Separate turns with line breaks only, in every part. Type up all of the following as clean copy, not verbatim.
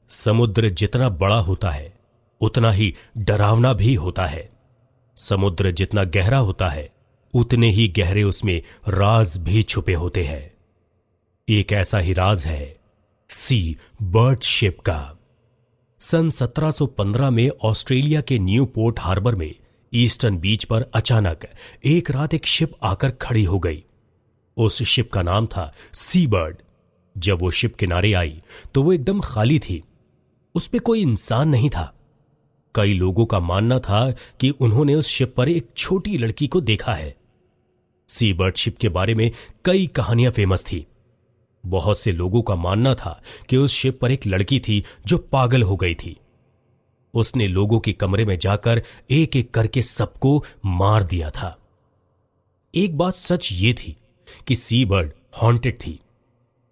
समुद्र जितना बड़ा होता है उतना ही डरावना भी होता है। समुद्र जितना गहरा होता है उतने ही गहरे उसमें राज भी छुपे होते हैं। एक ऐसा ही राज है सी बर्ड शिप का। सन 1715 में ऑस्ट्रेलिया के न्यूपोर्ट हार्बर में ईस्टर्न बीच पर अचानक एक रात एक शिप आकर खड़ी हो गई। उस शिप का नाम था सी बर्ड। जब वो शिप किनारे आई तो वो एकदम खाली थी। उसमें कोई इंसान नहीं था। कई लोगों का मानना था कि उन्होंने उस शिप पर एक छोटी लड़की को देखा है। सी बर्ड शिप के बारे में कई कहानियां फेमस थी। बहुत से लोगों का मानना था कि उस शिप पर एक लड़की थी जो पागल हो गई थी। उसने लोगों के कमरे में जाकर एक एक करके सबको मार दिया था। एक बात सच ये थी कि सी बर्ड हॉन्टेड थी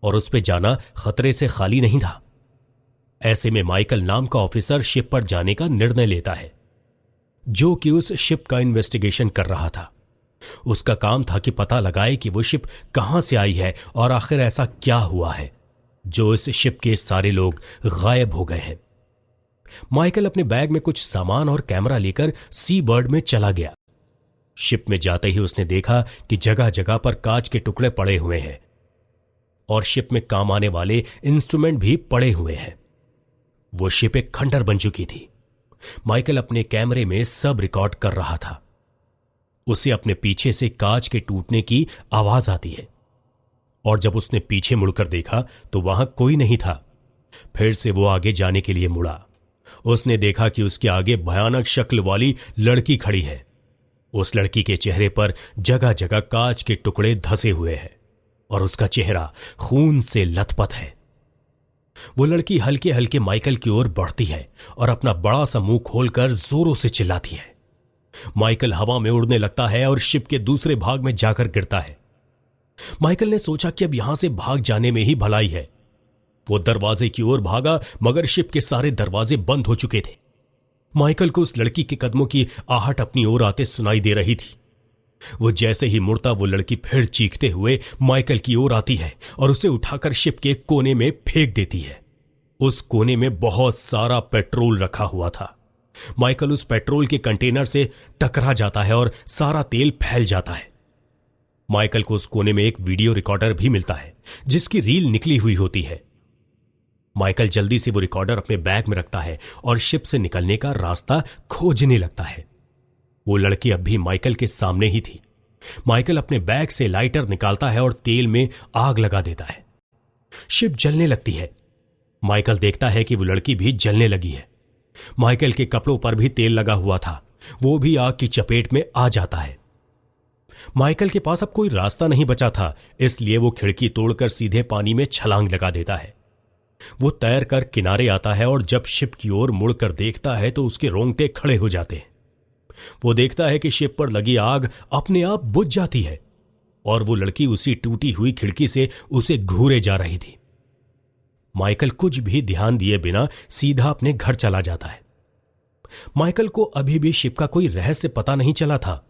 और उस पे जाना खतरे से खाली नहीं था। ऐसे में माइकल नाम का ऑफिसर शिप पर जाने का निर्णय लेता है, जो कि उस शिप का इन्वेस्टिगेशन कर रहा था। उसका काम था कि पता लगाए कि वो शिप कहां से आई है और आखिर ऐसा क्या हुआ है जो इस शिप के सारे लोग गायब हो गए हैं। माइकल अपने बैग में कुछ सामान और कैमरा लेकर सी बर्ड में चला गया। शिप में जाते ही उसने देखा कि जगह जगह पर कांच के टुकड़े पड़े हुए हैं और शिप में काम आने वाले इंस्ट्रूमेंट भी पड़े हुए हैं। वो शिप एक खंडर बन चुकी थी। माइकल अपने कैमरे में सब रिकॉर्ड कर रहा था। उसे अपने पीछे से कांच के टूटने की आवाज आती है और जब उसने पीछे मुड़कर देखा तो वहां कोई नहीं था। फिर से वो आगे जाने के लिए मुड़ा। उसने देखा कि उसके आगे भयानक शक्ल वाली लड़की खड़ी है। उस लड़की के चेहरे पर जगह जगह कांच के टुकड़े धंसे हुए हैं और उसका चेहरा खून से लथपथ है। वो लड़की हल्के हल्के माइकल की ओर बढ़ती है और अपना बड़ा सा मुंह खोलकर जोरों से चिल्लाती है। माइकल हवा में उड़ने लगता है और शिप के दूसरे भाग में जाकर गिरता है। माइकल ने सोचा कि अब यहां से भाग जाने में ही भलाई है। वो दरवाजे की ओर भागा मगर शिप के सारे दरवाजे बंद हो चुके थे। माइकल को उस लड़की के कदमों की आहट अपनी ओर आते सुनाई दे रही थी। वो जैसे ही मुड़ता वो लड़की फिर चीखते हुए माइकल की ओर आती है और उसे उठाकर शिप के कोने में फेंक देती है। उस कोने में बहुत सारा पेट्रोल रखा हुआ था। माइकल उस पेट्रोल के कंटेनर से टकरा जाता है और सारा तेल फैल जाता है। माइकल को उस कोने में एक वीडियो रिकॉर्डर भी मिलता है जिसकी रील निकली हुई होती है। माइकल जल्दी से वो रिकॉर्डर अपने बैग में रखता है और शिप से निकलने का रास्ता खोजने लगता है। वो लड़की अब भी माइकल के सामने ही थी। माइकल अपने बैग से लाइटर निकालता है और तेल में आग लगा देता है। शिप जलने लगती है। माइकल देखता है कि वो लड़की भी जलने लगी है। माइकल के कपड़ों पर भी तेल लगा हुआ था। वो भी आग की चपेट में आ जाता है। माइकल के पास अब कोई रास्ता नहीं बचा था, इसलिए वो खिड़की तोड़कर सीधे पानी में छलांग लगा देता है। वो तैर कर किनारे आता है और जब शिप की ओर मुड़कर देखता है तो उसके रोंगटे खड़े हो जाते हैं। वो देखता है कि शिप पर लगी आग अपने आप बुझ जाती है और वो लड़की उसी टूटी हुई खिड़की से उसे घूरे जा रही थी। माइकल कुछ भी ध्यान दिए बिना सीधा अपने घर चला जाता है। माइकल को अभी भी शिप का कोई रहस्य पता नहीं चला था।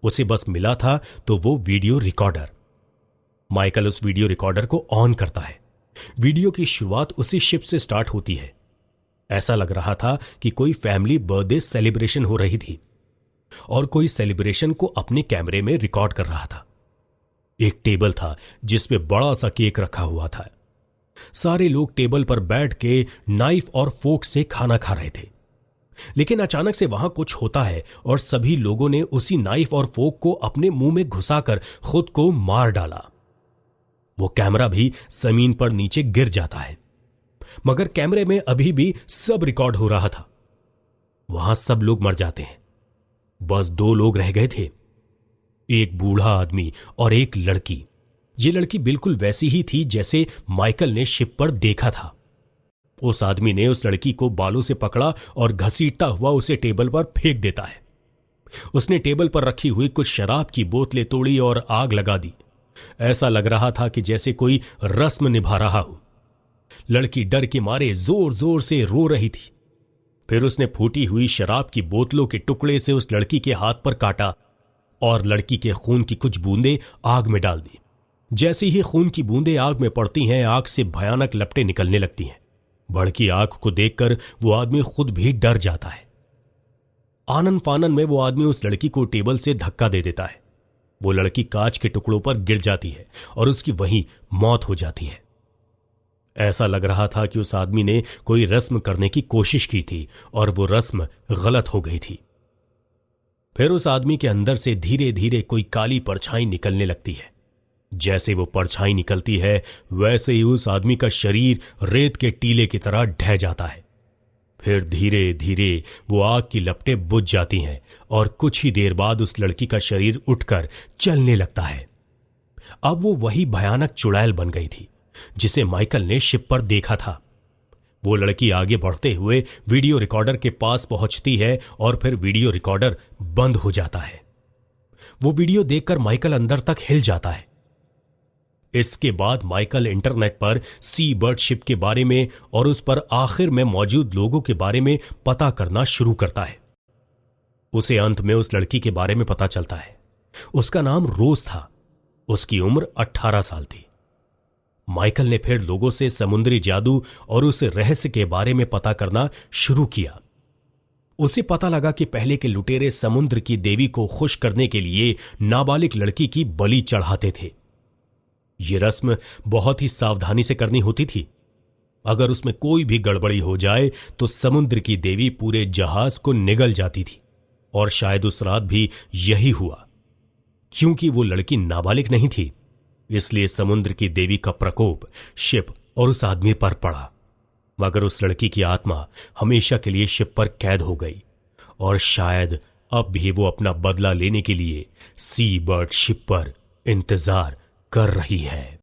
उसे बस मिला था तो वो वीडियो रिकॉर्डर। माइकल उस वीडियो रिकॉर्डर को ऑन करता है। वीडियो की शुरुआत उसी शिप से स्टार्ट होती है। ऐसा लग रहा था कि कोई फैमिली बर्थडे सेलिब्रेशन हो रही थी और कोई सेलिब्रेशन को अपने कैमरे में रिकॉर्ड कर रहा था। एक टेबल था जिसपे बड़ा सा केक रखा हुआ था। सारे लोग टेबल पर बैठ के नाइफ और फोर्क से खाना खा रहे थे। लेकिन अचानक से वहां कुछ होता है और सभी लोगों ने उसी नाइफ और फोर्क को अपने मुंह में घुसाकर खुद को मार डाला। वो कैमरा भी जमीन पर नीचे गिर जाता है, मगर कैमरे में अभी भी सब रिकॉर्ड हो रहा था। वहां सब लोग मर जाते हैं। बस 2 लोग रह गए थे, एक बूढ़ा आदमी और एक लड़की। ये लड़की बिल्कुल वैसी ही थी जैसे माइकल ने शिप पर देखा था। उस आदमी ने उस लड़की को बालों से पकड़ा और घसीटता हुआ उसे टेबल पर फेंक देता है। उसने टेबल पर रखी हुई कुछ शराब की बोतलें तोड़ी और आग लगा दी। ऐसा लग रहा था कि जैसे कोई रस्म निभा रहा हो। लड़की डर के मारे जोर जोर से रो रही थी। फिर उसने फूटी हुई शराब की बोतलों के टुकड़े से उस लड़की के हाथ पर काटा और लड़की के खून की कुछ बूंदें आग में डाल दी। जैसे ही खून की बूंदें आग में पड़ती हैं, आग से भयानक लपटें निकलने लगती हैं। भड़की आंख को देखकर वो आदमी खुद भी डर जाता है। आनन फानन में वो आदमी उस लड़की को टेबल से धक्का दे देता है। वो लड़की कांच के टुकड़ों पर गिर जाती है और उसकी वहीं मौत हो जाती है। ऐसा लग रहा था कि उस आदमी ने कोई रस्म करने की कोशिश की थी और वो रस्म गलत हो गई थी। फिर उस आदमी के अंदर से धीरे धीरे कोई काली परछाई निकलने लगती है। जैसे वो परछाई निकलती है वैसे ही उस आदमी का शरीर रेत के टीले की तरह ढह जाता है। फिर धीरे धीरे वो आग की लपटें बुझ जाती हैं और कुछ ही देर बाद उस लड़की का शरीर उठकर चलने लगता है। अब वो वही भयानक चुड़ैल बन गई थी जिसे माइकल ने शिप पर देखा था। वो लड़की आगे बढ़ते हुए वीडियो रिकॉर्डर के पास पहुंचती है और फिर वीडियो रिकॉर्डर बंद हो जाता है। वो वीडियो देखकर माइकल अंदर तक हिल जाता है। इसके बाद माइकल इंटरनेट पर सी बर्ड शिप के बारे में और उस पर आखिर में मौजूद लोगों के बारे में पता करना शुरू करता है। उसे अंत में उस लड़की के बारे में पता चलता है। उसका नाम रोज था। उसकी उम्र 18 साल थी। माइकल ने फिर लोगों से समुद्री जादू और उस रहस्य के बारे में पता करना शुरू किया। उसे पता लगा कि पहले के लुटेरे समुद्र की देवी को खुश करने के लिए नाबालिग लड़की की बलि चढ़ाते थे। यह रस्म बहुत ही सावधानी से करनी होती थी। अगर उसमें कोई भी गड़बड़ी हो जाए तो समुद्र की देवी पूरे जहाज को निगल जाती थी। और शायद उस रात भी यही हुआ। क्योंकि वो लड़की नाबालिग नहीं थी, इसलिए समुद्र की देवी का प्रकोप शिप और उस आदमी पर पड़ा। मगर उस लड़की की आत्मा हमेशा के लिए शिप पर कैद हो गई और शायद अब भी वो अपना बदला लेने के लिए सी बर्ड शिप पर इंतजार कर रही है।